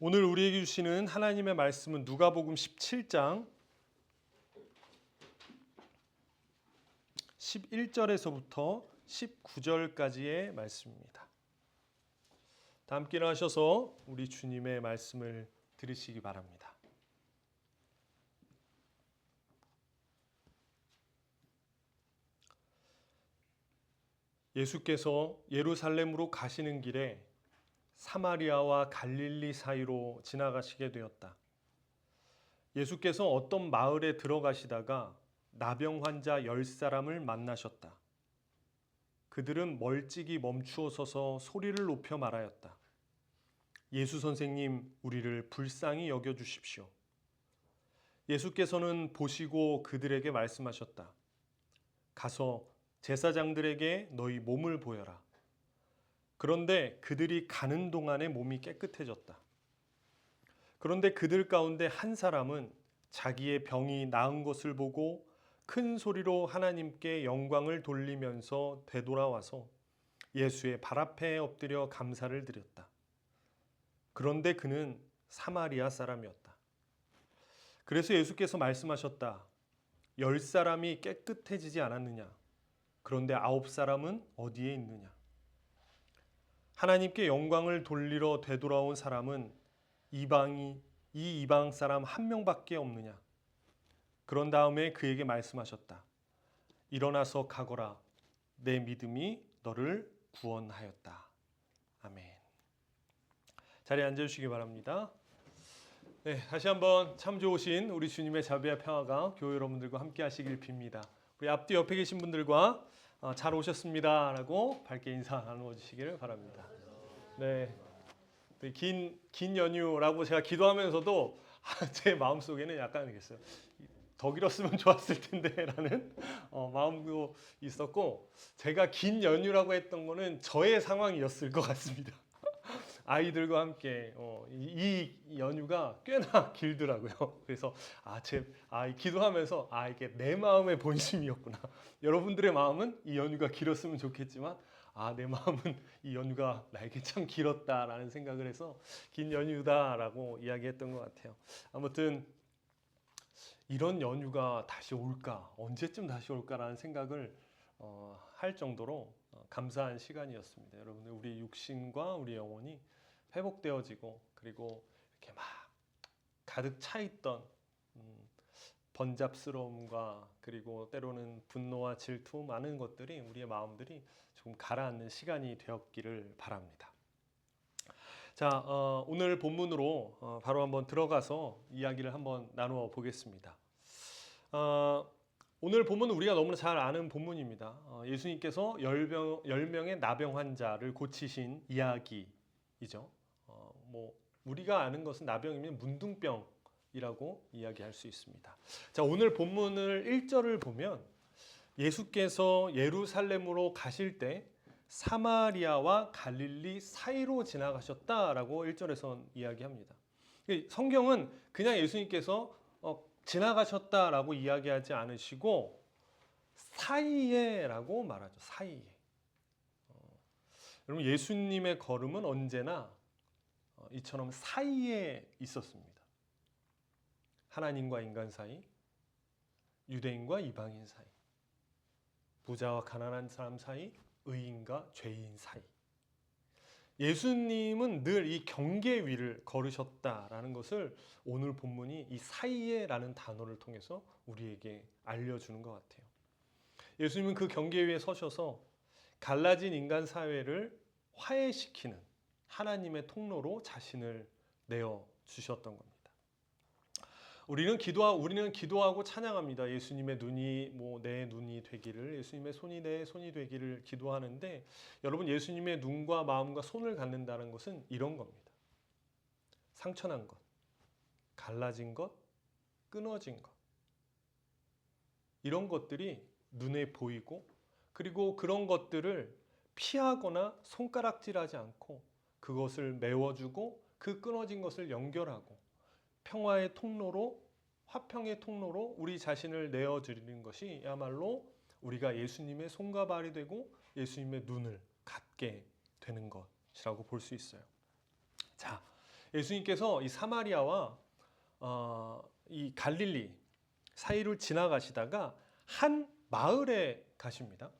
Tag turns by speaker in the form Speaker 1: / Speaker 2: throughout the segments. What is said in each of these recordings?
Speaker 1: 오늘 우리에게 주시는 하나님의 말씀은 누가복음 17장 11절에서부터 19절까지의 말씀입니다. 다 함께 일어나셔서 우리 주님의 말씀을 들으시기 바랍니다. 예수께서 예루살렘으로 가시는 길에 사마리아와 갈릴리 사이로 지나가시게 되었다. 예수께서 어떤 마을에 들어가시다가 나병 환자 10사람을 만나셨다. 그들은 멀찍이 멈추어 서서 소리를 높여 말하였다. 예수 선생님, 우리를 불쌍히 여겨 주십시오. 예수께서는 보시고 그들에게 말씀하셨다. 가서 제사장들에게 너희 몸을 보여라. 그런데 그들이 가는 동안에 몸이 깨끗해졌다. 그런데 그들 가운데 한 사람은 자기의 병이 나은 것을 보고 큰 소리로 하나님께 영광을 돌리면서 되돌아와서 예수의 발 앞에 엎드려 감사를 드렸다. 그런데 그는 사마리아 사람이었다. 그래서 예수께서 말씀하셨다. 10사람이 깨끗해지지 않았느냐? 그런데 9사람은 어디에 있느냐? 하나님께 영광을 돌리러 되돌아온 사람은 이 이방 사람 한 명밖에 없느냐? 그런 다음에 그에게 말씀하셨다. 일어나서 가거라. 내 믿음이 너를 구원하였다. 아멘. 자리에 앉아주시기 바랍니다. 네, 다시 한번 참 좋으신 우리 주님의 자비와 평화가 교회 여러분들과 함께 하시길 빕니다. 우리 앞뒤 옆에 계신 분들과 잘 오셨습니다 라고 밝게 인사 나누어 주시기를 바랍니다. 네, 긴 연휴라고 제가 기도하면서도 제 마음속에는 약간 있어요. 더 길었으면 좋았을 텐데 라는 마음도 있었고, 제가 긴 연휴라고 했던 거는 저의 상황이었을 것 같습니다. 아이들과 함께 이 연휴가 꽤나 길더라고요. 그래서 기도하면서 이게 내 마음의 본심이었구나. 여러분들의 마음은 이 연휴가 길었으면 좋겠지만 내 마음은 이 연휴가 나에게 참 길었다라는 생각을 해서 긴 연휴다라고 이야기했던 것 같아요. 아무튼 이런 연휴가 다시 올까, 언제쯤 다시 올까라는 생각을 할 정도로 감사한 시간이었습니다. 여러분들, 우리 육신과 우리 영혼이 회복되어지고, 그리고 이렇게 막 가득 차 있던 번잡스러움과, 그리고 때로는 분노와 질투, 많은 것들이, 우리의 마음들이 조금 가라앉는 시간이 되었기를 바랍니다. 자, 오늘 본문으로 바로 한번 들어가서 이야기를 한번 나누어 보겠습니다. 오늘 본문은 우리가 너무나 잘 아는 본문입니다. 예수님께서 10명의 나병 환자를 고치신 이야기이죠. 우리가 아는 것은 나병이면 문둥병이라고 이야기할 수 있습니다. 자, 오늘 본문을 1절을 보면 예수께서 예루살렘으로 가실 때 사마리아와 갈릴리 사이로 지나가셨다라고 1절에서 이야기합니다. 성경은 그냥 예수님께서 지나가셨다라고 이야기하지 않으시고 사이에라고 말하죠. 사이에. 여러분, 예수님의 걸음은 언제나 이처럼 사이에 있었습니다. 하나님과 인간 사이, 유대인과 이방인 사이, 부자와 가난한 사람 사이, 의인과 죄인 사이. 예수님은 늘 이 경계 위를 걸으셨다라는 것을 오늘 본문이 이 사이에라는 단어를 통해서 우리에게 알려주는 것 같아요. 예수님은 그 경계 위에 서셔서 갈라진 인간 사회를 화해시키는 하나님의 통로로 자신을 내어 주셨던 겁니다. 우리는 기도하고 찬양합니다. 예수님의 눈이 내 눈이 되기를, 예수님의 손이 내 손이 되기를 기도하는데, 여러분, 예수님의 눈과 마음과 손을 갖는다는 것은 이런 겁니다. 상처난 것, 갈라진 것, 끊어진 것, 이런 것들이 눈에 보이고, 그리고 그런 것들을 피하거나 손가락질하지 않고 그것을 메워주고 그 끊어진 것을 연결하고 평화의 통로로, 화평의 통로로 우리 자신을 내어드리는 것이야말로 우리가 예수님의 손과 발이 되고 예수님의 눈을 갖게 되는 것이라고 볼 수 있어요. 자, 예수님께서 이 사마리아와 이 갈릴리 사이를 지나가시다가 한 마을에 가십니다.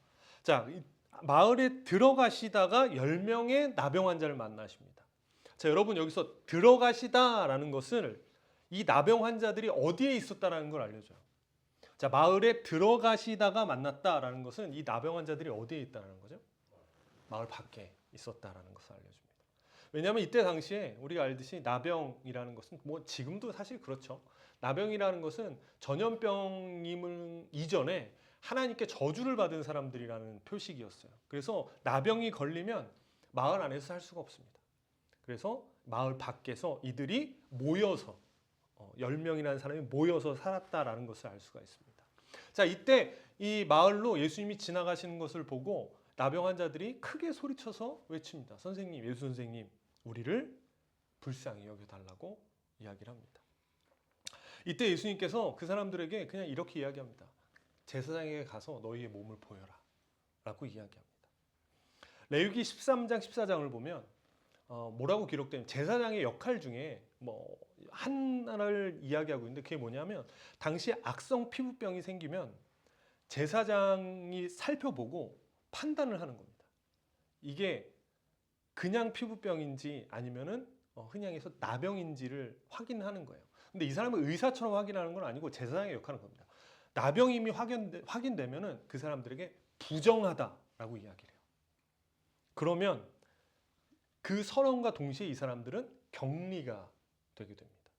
Speaker 1: 자, 이 마을에 들어가시다가 10명의 나병 환자를 만나십니다. 자, 여러분 여기서 들어가시다라는 것을 이 나병 환자들이 어디에 있었다라는 걸 알려줘요. 자, 마을에 들어가시다가 만났다라는 것은 이 나병 환자들이 어디에 있다라는 거죠? 마을 밖에 있었다라는 것을 알려줍니다. 왜냐하면 이때 당시에 우리가 알듯이 나병이라는 것은 뭐 지금도 사실 그렇죠. 나병이라는 것은 전염병임을 이전에 하나님께 저주를 받은 사람들이라는 표식이었어요. 그래서 나병이 걸리면 마을 안에서 살 수가 없습니다. 그래서 마을 밖에서 이들이 모여서 10명이라는 사람이 모여서 살았다라는 것을 알 수가 있습니다. 자, 이때 이 마을로 예수님이 지나가시는 것을 보고 나병 환자들이 크게 소리쳐서 외칩니다. 선생님, 예수 선생님, 우리를 불쌍히 여겨달라고 이야기를 합니다. 이때 예수님께서 그 사람들에게 그냥 이렇게 이야기합니다. 제사장에게 가서 너희의 몸을 보여라 라고 이야기합니다. 레위기 13장 14장을 보면 뭐라고 기록되면 제사장의 역할 중에 뭐 하나를 이야기하고 있는데 그게 뭐냐면 당시 악성 피부병이 생기면 제사장이 살펴보고 판단을 하는 겁니다. 이게 그냥 피부병인지 아니면은 흔히 해서 나병인지를 확인하는 거예요. 근데 이 사람은 의사처럼 확인하는 건 아니고 제사장의 역할은 겁니다. 나병임이 확인되면은 그 사람들에게 부정하다라고 이야기를 해요. 그러면 그 선언과 동시에 이 사람들은 격리가 되게 됩니다.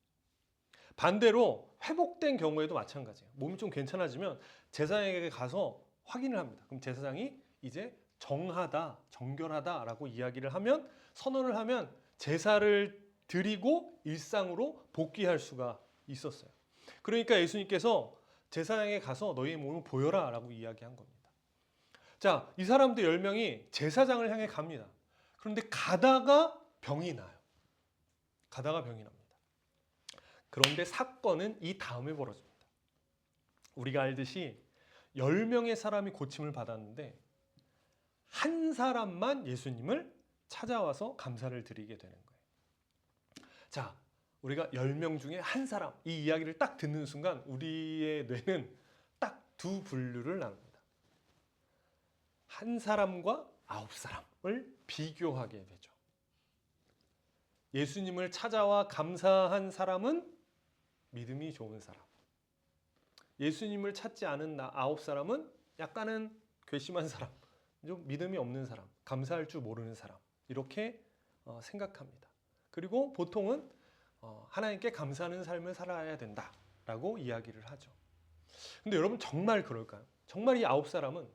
Speaker 1: 반대로 회복된 경우에도 마찬가지예요. 몸이 좀 괜찮아지면 제사장에게 가서 확인을 합니다. 그럼 제사장이 이제 정하다, 정결하다라고 이야기를 하면 선언을 하면 제사를 드리고 일상으로 복귀할 수가 있었어요. 그러니까 예수님께서 제사장에 가서 너희의 몸을 보여라 라고 이야기한 겁니다. 자, 이 사람들 10명이 제사장을 향해 갑니다. 그런데 가다가 병이 나요. 가다가 병이 납니다. 그런데 사건은 이 다음에 벌어집니다. 우리가 알듯이 10명의 사람이 고침을 받았는데 한 사람만 예수님을 찾아와서 감사를 드리게 되는 거예요. 자, 우리가 10명 중에 한 사람, 이 이야기를 딱 듣는 순간 우리의 뇌는 딱 두 분류를 나눕니다. 한 사람과 9사람을 비교하게 되죠. 예수님을 찾아와 감사한 사람은 믿음이 좋은 사람. 예수님을 찾지 않은 9사람은 약간은 괘씸한 사람, 좀 믿음이 없는 사람, 감사할 줄 모르는 사람, 이렇게 생각합니다. 그리고 보통은 하나님께 감사하는 삶을 살아야 된다라고 이야기를 하죠. 근데 여러분 정말 그럴까요? 정말 이 9사람은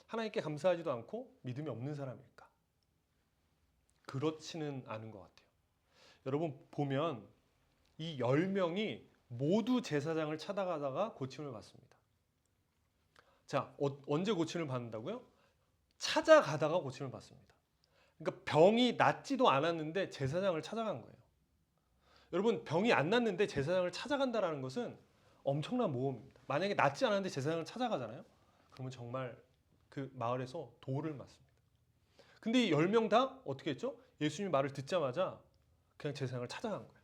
Speaker 1: 하나님께 감사하지도 않고 믿음이 없는 사람일까? 그렇지는 않은 것 같아요. 여러분 보면 이 10명이 모두 제사장을 찾아가다가 고침을 받습니다. 자, 언제 고침을 받는다고요? 찾아가다가 고침을 받습니다. 그러니까 병이 낫지도 않았는데 제사장을 찾아간 거예요. 여러분 병이 안 낫는데 제사장을 찾아간다는 것은 엄청난 모험입니다. 만약에 낫지 않았는데 제사장을 찾아가잖아요. 그러면 정말 그 마을에서 도를 맞습니다. 근데 이 10명 다 어떻게 했죠? 예수님 말을 듣자마자 그냥 제사장을 찾아간 거예요.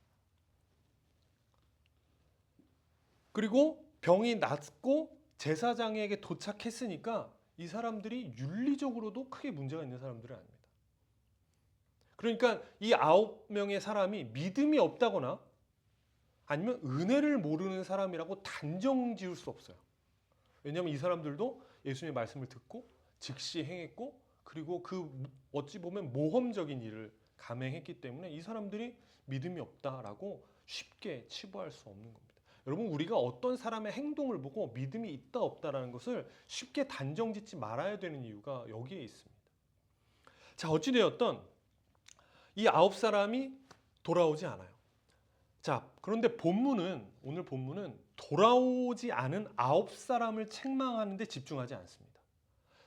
Speaker 1: 그리고 병이 낫고 제사장에게 도착했으니까 이 사람들이 윤리적으로도 크게 문제가 있는 사람들은 아닙니다. 그러니까 이 9명의 사람이 믿음이 없다거나 아니면 은혜를 모르는 사람이라고 단정 지을 수 없어요. 왜냐하면 이 사람들도 예수님의 말씀을 듣고 즉시 행했고 그리고 그 어찌 보면 모험적인 일을 감행했기 때문에 이 사람들이 믿음이 없다라고 쉽게 치부할 수 없는 겁니다. 여러분 우리가 어떤 사람의 행동을 보고 믿음이 있다 없다라는 것을 쉽게 단정 짓지 말아야 되는 이유가 여기에 있습니다. 자, 어찌되었던 이 9사람이 돌아오지 않아요. 자, 그런데 오늘 본문은 돌아오지 않은 9사람을 책망하는 데 집중하지 않습니다.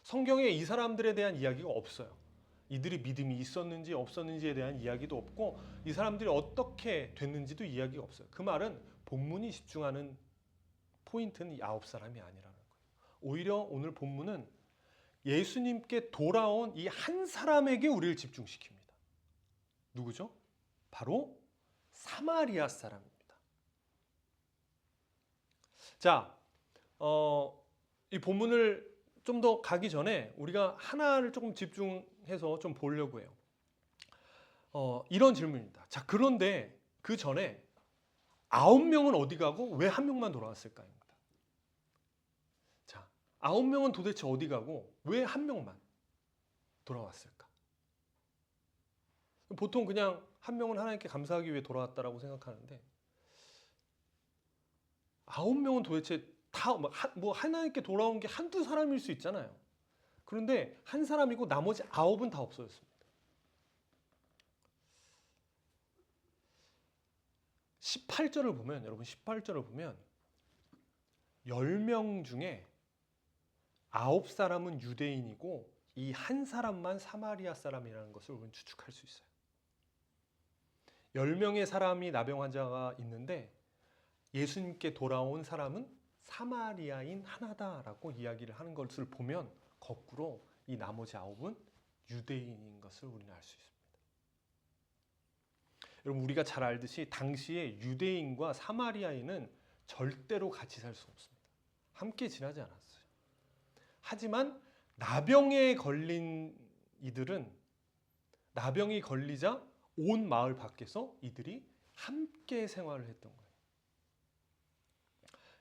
Speaker 1: 성경에 이 사람들에 대한 이야기가 없어요. 이들이 믿음이 있었는지 없었는지에 대한 이야기도 없고 이 사람들이 어떻게 됐는지도 이야기가 없어요. 그 말은 본문이 집중하는 포인트는 이 9사람이 아니라는 거예요. 오히려 오늘 본문은 예수님께 돌아온 이 한 사람에게 우리를 집중시킵니다. 누구죠? 바로 사마리아 사람입니다. 자, 이 본문을 좀 더 가기 전에 우리가 하나를 조금 집중해서 좀 보려고 해요. 이런 질문입니다. 자, 그런데 그 전에 9명은 어디 가고 왜 1명만 돌아왔을까요? 자, 9명은 도대체 어디 가고 왜 1명만 돌아왔을까? 보통 그냥 1명은 하나님께 감사하기 위해 돌아왔다라고 생각하는데 9명은 도대체 다 뭐 하나님께 돌아온 게 한두 사람일 수 있잖아요. 그런데 한 사람이고 나머지 9은 다 없어졌습니다. 18절을 보면, 여러분 18절을 보면 10명 중에 9사람은 유대인이고 이 한 사람만 사마리아 사람이라는 것을 우리는 추측할 수 있어요. 10명의 사람이 나병 환자가 있는데 예수님께 돌아온 사람은 사마리아인 하나다라고 이야기를 하는 것을 보면 거꾸로 이 나머지 9은 유대인인 것을 우리는 알 수 있습니다. 여러분 우리가 잘 알듯이 당시에 유대인과 사마리아인은 절대로 같이 살 수 없습니다. 함께 지내지 않았어요. 하지만 나병에 걸린 이들은 나병이 걸리자 온 마을 밖에서 이들이 함께 생활을 했던 거예요.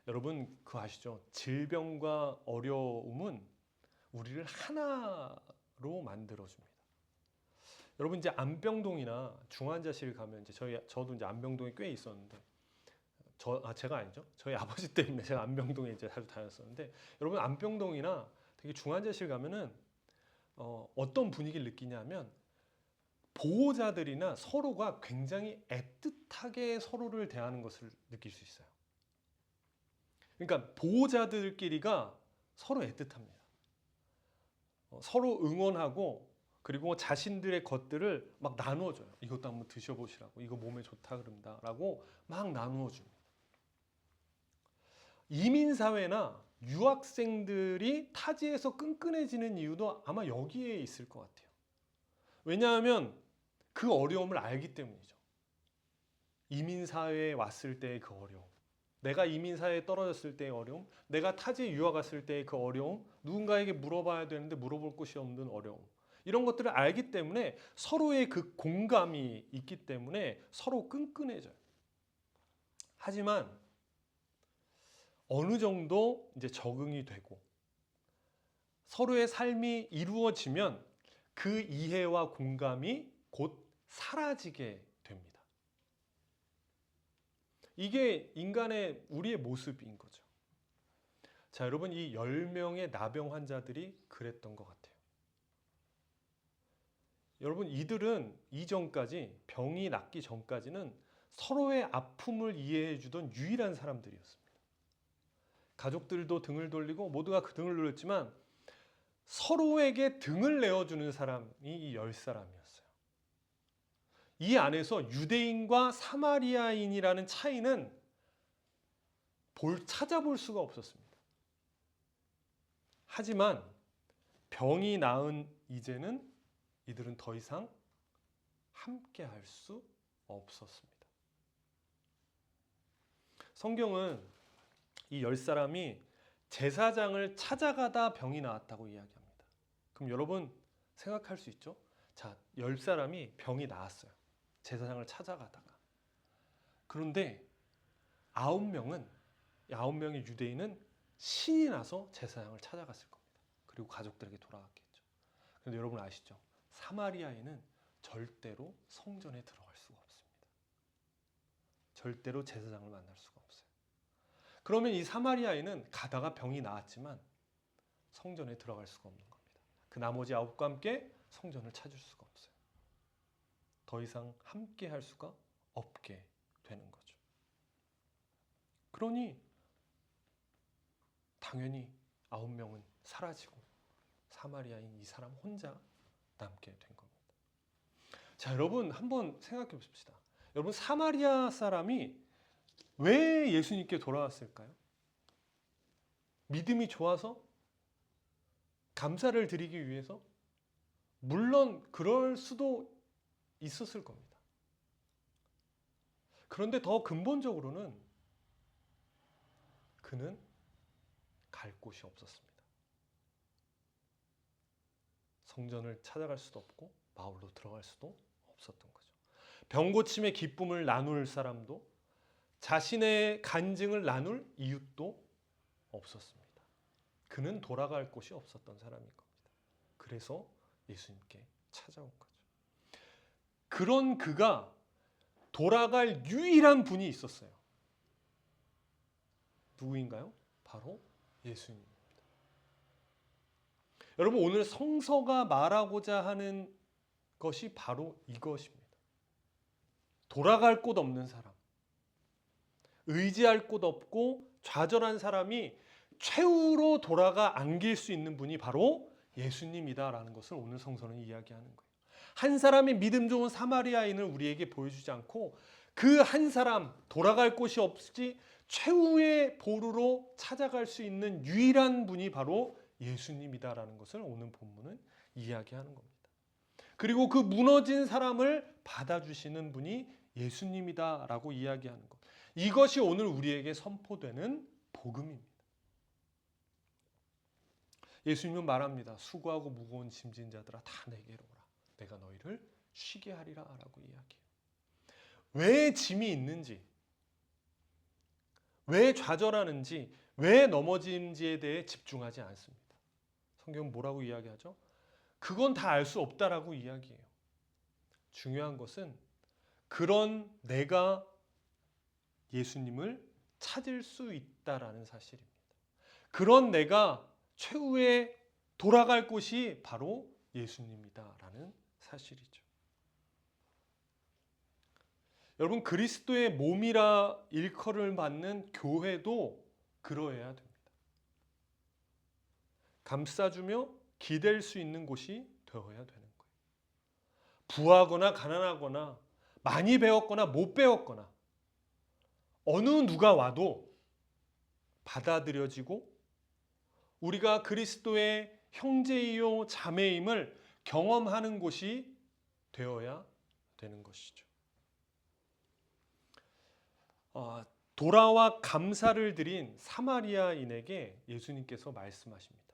Speaker 1: 여러분 그거 아시죠? 질병과 어려움은 우리를 하나로 만들어줍니다. 여러분 이제 안병동이나 중환자실 가면 이제 저도 이제 안병동에 꽤 있었는데 제가 아니죠. 저희 아버지 때문에 제가 안병동에 이제 자주 다녔었는데 여러분 안병동이나 되게 중환자실 가면은 어떤 분위기를 느끼냐면 보호자들이나 서로가 굉장히 애틋하게 서로를 대하는 것을 느낄 수 있어요. 그러니까 보호자들끼리가 서로 애틋합니다. 서로 응원하고 그리고 자신들의 것들을 막 나누어줘요. 이것도 한번 드셔보시라고. 이거 몸에 좋다 그런다라고 막 나누어줍니다. 이민사회나 유학생들이 타지에서 끈끈해지는 이유도 아마 여기에 있을 것 같아요. 왜냐하면 그 어려움을 알기 때문이죠. 이민사회에 왔을 때의 그 어려움. 내가 이민사회에 떨어졌을 때의 어려움, 내가 타지에 유학 갔을 때의 그 어려움, 누군가에게 물어봐야 되는데 물어볼 곳이 없는 어려움. 이런 것들을 알기 때문에 서로의 그 공감이 있기 때문에 서로 끈끈해져요. 하지만 어느 정도 이제 적응이 되고 서로의 삶이 이루어지면 그 이해와 공감이 곧 사라지게 됩니다. 이게 인간의 우리의 모습인 거죠. 자, 여러분 이 10명의 나병 환자들이 그랬던 것 같아요. 여러분 이들은 이전까지 병이 낫기 전까지는 서로의 아픔을 이해해 주던 유일한 사람들이었습니다. 가족들도 등을 돌리고 모두가 그 등을 돌렸지만 서로에게 등을 내어주는 사람이 이 10사람이었어요. 이 안에서 유대인과 사마리아인이라는 차이는 찾아볼 수가 없었습니다. 하지만 병이 나은 이제는 이들은 더 이상 함께 할 수 없었습니다. 성경은 이 10사람이 제사장을 찾아가다 병이 나았다고 이야기합니다. 그럼 여러분 생각할 수 있죠? 자, 10사람이 병이 나았어요. 제사장을 찾아가다가. 그런데 9명의 유대인은 신이 나서 제사장을 찾아갔을 겁니다. 그리고 가족들에게 돌아갔겠죠. 그런데 여러분 아시죠? 사마리아인은 절대로 성전에 들어갈 수가 없습니다. 절대로 제사장을 만날 수가 없어요. 그러면 이 사마리아인은 가다가 병이 나았지만 성전에 들어갈 수가 없는 겁니다. 그 나머지 9과 함께 성전을 찾을 수가 없어요. 더 이상 함께 할 수가 없게 되는 거죠. 그러니 당연히 9명은 사라지고 사마리아인 이 사람 혼자 남게 된 겁니다. 자, 여러분 한번 생각해 봅시다. 여러분 사마리아 사람이 왜 예수님께 돌아왔을까요? 믿음이 좋아서? 감사를 드리기 위해서? 물론 그럴 수도 있었을 겁니다. 그런데 더 근본적으로는 그는 갈 곳이 없었습니다. 성전을 찾아갈 수도 없고 마을로 들어갈 수도 없었던 거죠. 병 고침의 기쁨을 나눌 사람도 자신의 간증을 나눌 이웃도 없었습니다. 그는 돌아갈 곳이 없었던 사람인 겁니다. 그래서 예수님께 찾아온 거죠. 그런 그가 돌아갈 유일한 분이 있었어요. 누구인가요? 바로 예수님입니다. 여러분, 오늘 성서가 말하고자 하는 것이 바로 이것입니다. 돌아갈 곳 없는 사람, 의지할 곳 없고 좌절한 사람이 최후로 돌아가 안길 수 있는 분이 바로 예수님이다라는 것을 오늘 성서는 이야기하는 거예요. 한 사람의 믿음 좋은 사마리아인을 우리에게 보여주지 않고 그 한 사람, 돌아갈 곳이 없이 최후의 보루로 찾아갈 수 있는 유일한 분이 바로 예수님이다라는 것을 오늘 본문은 이야기하는 겁니다. 그리고 그 무너진 사람을 받아주시는 분이 예수님이다라고 이야기하는 것. 이것이 오늘 우리에게 선포되는 복음입니다. 예수님은 말합니다. 수고하고 무거운 짐진 자들아 다 내게로 오라. 내가 너희를 쉬게 하리라 라고 이야기해요. 왜 짐이 있는지, 왜 좌절하는지, 왜 넘어짐지에 대해 집중하지 않습니다. 성경은 뭐라고 이야기하죠? 그건 다 알 수 없다라고 이야기해요. 중요한 것은 그런 내가 예수님을 찾을 수 있다라는 사실입니다. 그런 내가 최후에 돌아갈 곳이 바로 예수님이다라는 사실이죠. 여러분, 그리스도의 몸이라 일컬을 받는 교회도 그러해야 됩니다. 감싸주며 기댈 수 있는 곳이 되어야 되는 거예요. 부하거나 가난하거나 많이 배웠거나 못 배웠거나 어느 누가 와도 받아들여지고 우리가 그리스도의 형제이요 자매임을 경험하는 곳이 되어야 되는 것이죠. 돌아와 감사를 드린 사마리아인에게 예수님께서 말씀하십니다.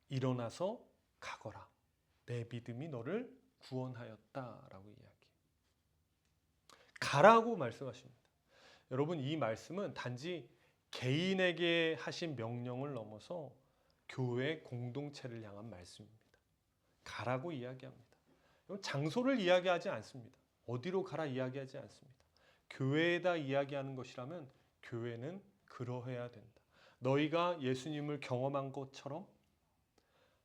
Speaker 1: 일어나서 가거라. 내 믿음이 너를 구원하였다라고 이야기해요. 가라고 말씀하십니다. 여러분, 이 말씀은 단지 개인에게 하신 명령을 넘어서 교회 공동체를 향한 말씀입니다. 가라고 이야기합니다. 장소를 이야기하지 않습니다. 어디로 가라 이야기하지 않습니다. 교회에다 이야기하는 것이라면 교회는 그러해야 된다. 너희가 예수님을 경험한 것처럼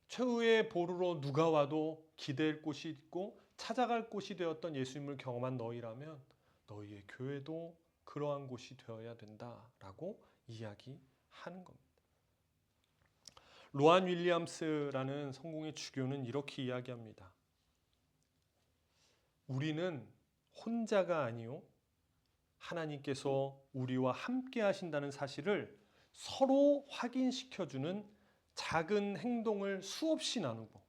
Speaker 1: 최후의 보루로 누가 와도 기댈 곳이 있고 찾아갈 곳이 되었던 예수님을 경험한 너희라면 너희의 교회도 그러한 곳이 되어야 된다라고 이야기하는 겁니다. 로안 윌리엄스라는 성공의 주교는 이렇게 이야기합니다. 우리는 혼자가 아니요 하나님께서 우리와 함께 하신다는 사실을 서로 확인시켜주는 작은 행동을 수없이 나누고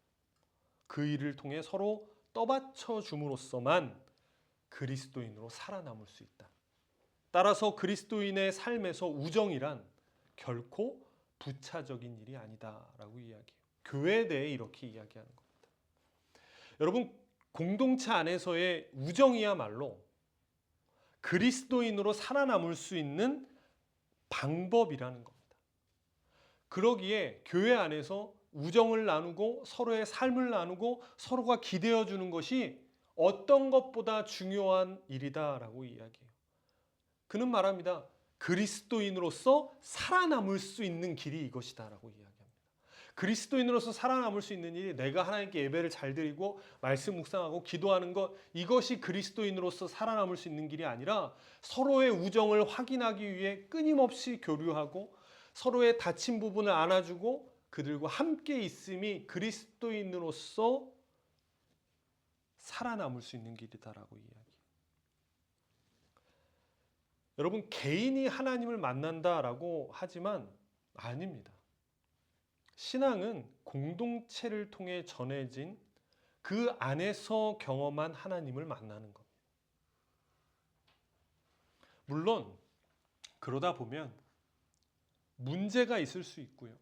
Speaker 1: 그 일을 통해 서로 떠받쳐 줌으로써만 그리스도인으로 살아남을 수 있다. 따라서 그리스도인의 삶에서 우정이란 결코 부차적인 일이 아니다라고 이야기해요. 교회에 대해 이렇게 이야기하는 겁니다. 여러분, 공동체 안에서의 우정이야말로 그리스도인으로 살아남을 수 있는 방법이라는 겁니다. 그러기에 교회 안에서 우정을 나누고 서로의 삶을 나누고 서로가 기대어 주는 것이 어떤 것보다 중요한 일이다라고 이야기해요. 그는 말합니다. 그리스도인으로서 살아남을 수 있는 길이 이것이다라고 이야기합니다. 그리스도인으로서 살아남을 수 있는 일이 내가 하나님께 예배를 잘 드리고 말씀 묵상하고 기도하는 것, 이것이 그리스도인으로서 살아남을 수 있는 길이 아니라 서로의 우정을 확인하기 위해 끊임없이 교류하고 서로의 다친 부분을 안아주고 그들과 함께 있음이 그리스도인으로서 살아남을 수 있는 길이다라고 이야기해요. 여러분, 개인이 하나님을 만난다라고 하지만 아닙니다. 신앙은 공동체를 통해 전해진 그 안에서 경험한 하나님을 만나는 겁니다. 물론 그러다 보면 문제가 있을 수 있고요.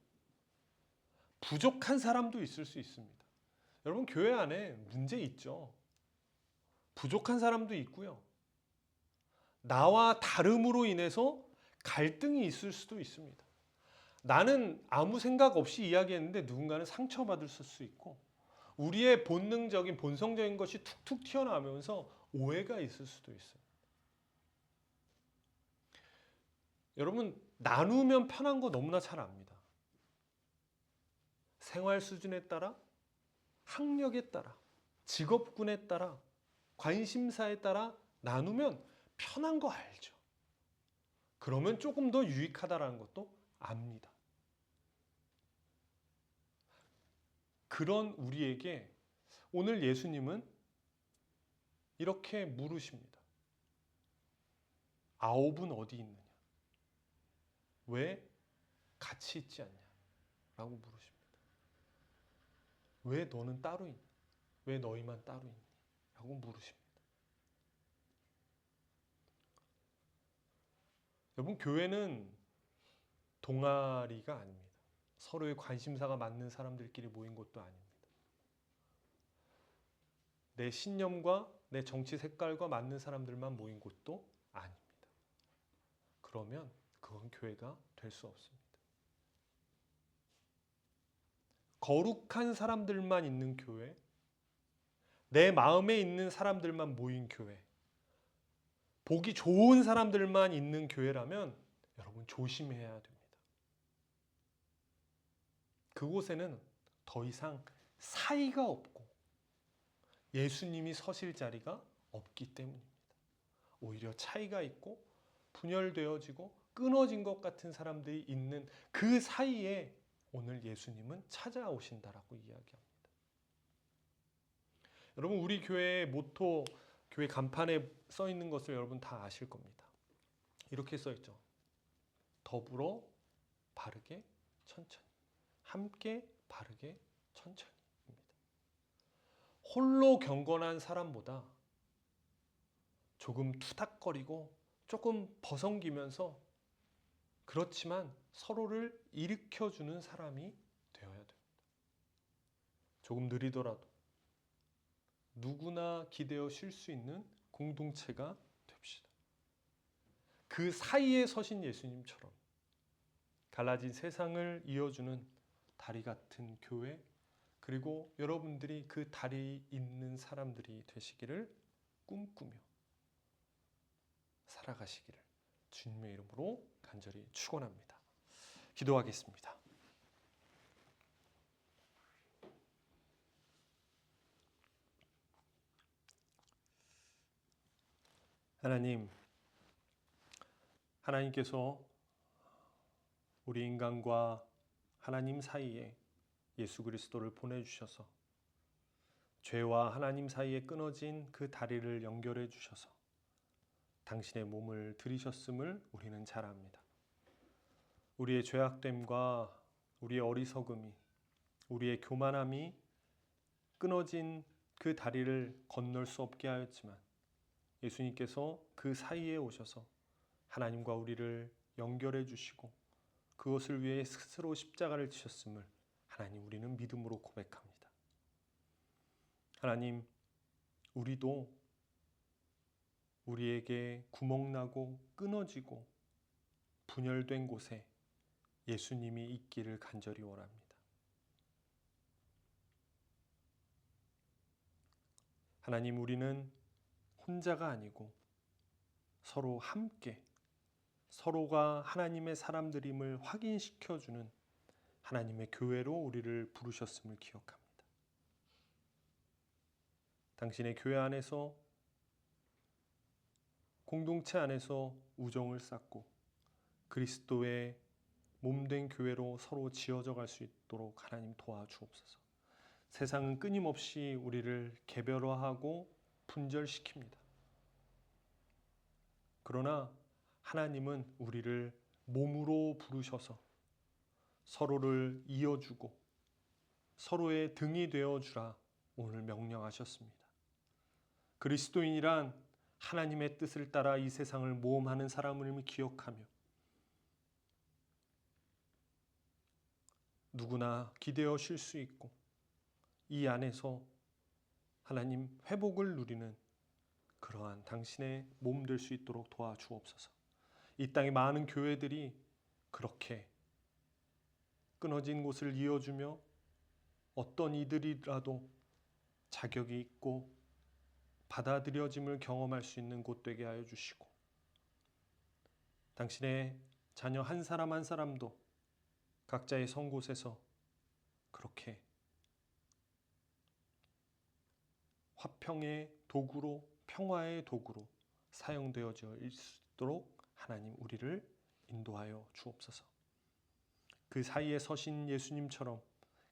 Speaker 1: 부족한 사람도 있을 수 있습니다. 여러분, 교회 안에 문제 있죠. 부족한 사람도 있고요. 나와 다름으로 인해서 갈등이 있을 수도 있습니다. 나는 아무 생각 없이 이야기했는데 누군가는 상처받을 수 있고, 우리의 본능적인 본성적인 것이 툭툭 튀어나오면서 오해가 있을 수도 있어요. 여러분, 나누면 편한 거 너무나 잘 압니다. 생활 수준에 따라, 학력에 따라, 직업군에 따라, 관심사에 따라 나누면 편한 거 알죠. 그러면 조금 더 유익하다라는 것도 압니다. 그런 우리에게 오늘 예수님은 이렇게 물으십니다. 9은 어디 있느냐? 왜 같이 있지 않냐? 라고 물으십니다. 왜 너는 따로 있냐? 왜 너희만 따로 있니? 라고 물으십니다. 여러분, 교회는 동아리가 아닙니다. 서로의 관심사가 맞는 사람들끼리 모인 곳도 아닙니다. 내 신념과 내 정치 색깔과 맞는 사람들만 모인 곳도 아닙니다. 그러면 그건 교회가 될 수 없습니다. 거룩한 사람들만 있는 교회, 내 마음에 있는 사람들만 모인 교회, 보기 좋은 사람들만 있는 교회라면 여러분 조심해야 됩니다. 그곳에는 더 이상 사이가 없고 예수님이 서실 자리가 없기 때문입니다. 오히려 차이가 있고 분열되어지고 끊어진 것 같은 사람들이 있는 그 사이에 오늘 예수님은 찾아오신다라고 이야기합니다. 여러분, 우리 교회의 모토, 교회 간판에 써 있는 것을 여러분 다 아실 겁니다. 이렇게 써 있죠. 더불어 바르게 천천히. 함께 바르게 천천히입니다. 홀로 경건한 사람보다 조금 투닥거리고 조금 버성기면서 그렇지만 서로를 일으켜주는 사람이 되어야 됩니다. 조금 느리더라도 누구나 기대어 쉴 수 있는 공동체가 됩시다. 그 사이에 서신 예수님처럼 갈라진 세상을 이어주는 다리 같은 교회, 그리고 여러분들이 그 다리 있는 사람들이 되시기를 꿈꾸며 살아가시기를 주님의 이름으로 간절히 축원합니다. 기도하겠습니다. 하나님, 하나님께서 우리 인간과 하나님 사이에 예수 그리스도를 보내주셔서 죄와 하나님 사이에 끊어진 그 다리를 연결해 주셔서 당신의 몸을 들이셨음을 우리는 잘 압니다. 우리의 죄악됨과 우리의 어리석음이, 우리의 교만함이 끊어진 그 다리를 건널 수 없게 하였지만 예수님께서 그 사이에 오셔서 하나님과 우리를 연결해 주시고 그것을 위해 스스로 십자가를 지셨음을 하나님, 우리는 믿음으로 고백합니다. 하나님, 우리도 우리에게 구멍나고 끊어지고 분열된 곳에 예수님이 있기를 간절히 원합니다. 하나님, 우리는 혼자가 아니고 서로 함께 서로가 하나님의 사람들임을 확인시켜주는 하나님의 교회로 우리를 부르셨음을 기억합니다. 당신의 교회 안에서, 공동체 안에서 우정을 쌓고 그리스도의 몸된 교회로 서로 지어져 갈 수 있도록 하나님 도와주옵소서. 세상은 끊임없이 우리를 개별화하고 분절시킵니다. 그러나 하나님은 우리를 몸으로 부르셔서 서로를 이어주고 서로의 등이 되어주라 오늘 명령하셨습니다. 그리스도인이란 하나님의 뜻을 따라 이 세상을 모험하는 사람을 기억하며 누구나 기대어 쉴 수 있고 이 안에서 하나님 회복을 누리는 그러한 당신의 몸 될 수 있도록 도와주옵소서. 이 땅의 많은 교회들이 그렇게 끊어진 곳을 이어주며 어떤 이들이라도 자격이 있고 받아들여짐을 경험할 수 있는 곳 되게 하여 주시고 당신의 자녀 한 사람 한 사람도 각자의 선 곳에서 그렇게 화평의 도구로 평화의 도구로 사용되어질 수 있도록 하나님 우리를 인도하여 주옵소서. 그 사이에 서신 예수님처럼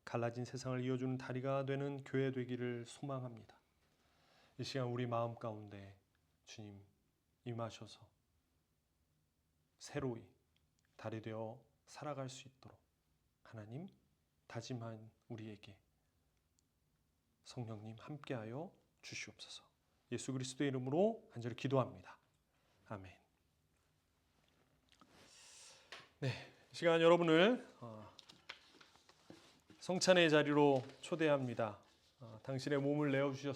Speaker 1: 갈라진 세상을 이어주는 다리가 되는 교회 되기를 소망합니다. 이 시간 우리 마음 가운데 주님 임하셔서 새로이 다리 되어 살아갈 수 있도록 하나님 다짐한 우리에게 성령님 함께하여 주시옵소서. 예수 그리스도의 이름으로 간절히 기도합니다. 아멘. 네, 이 시간 여러분을 성찬의 자리로 초대합니다. 당신의 몸을 내어주셨습니다.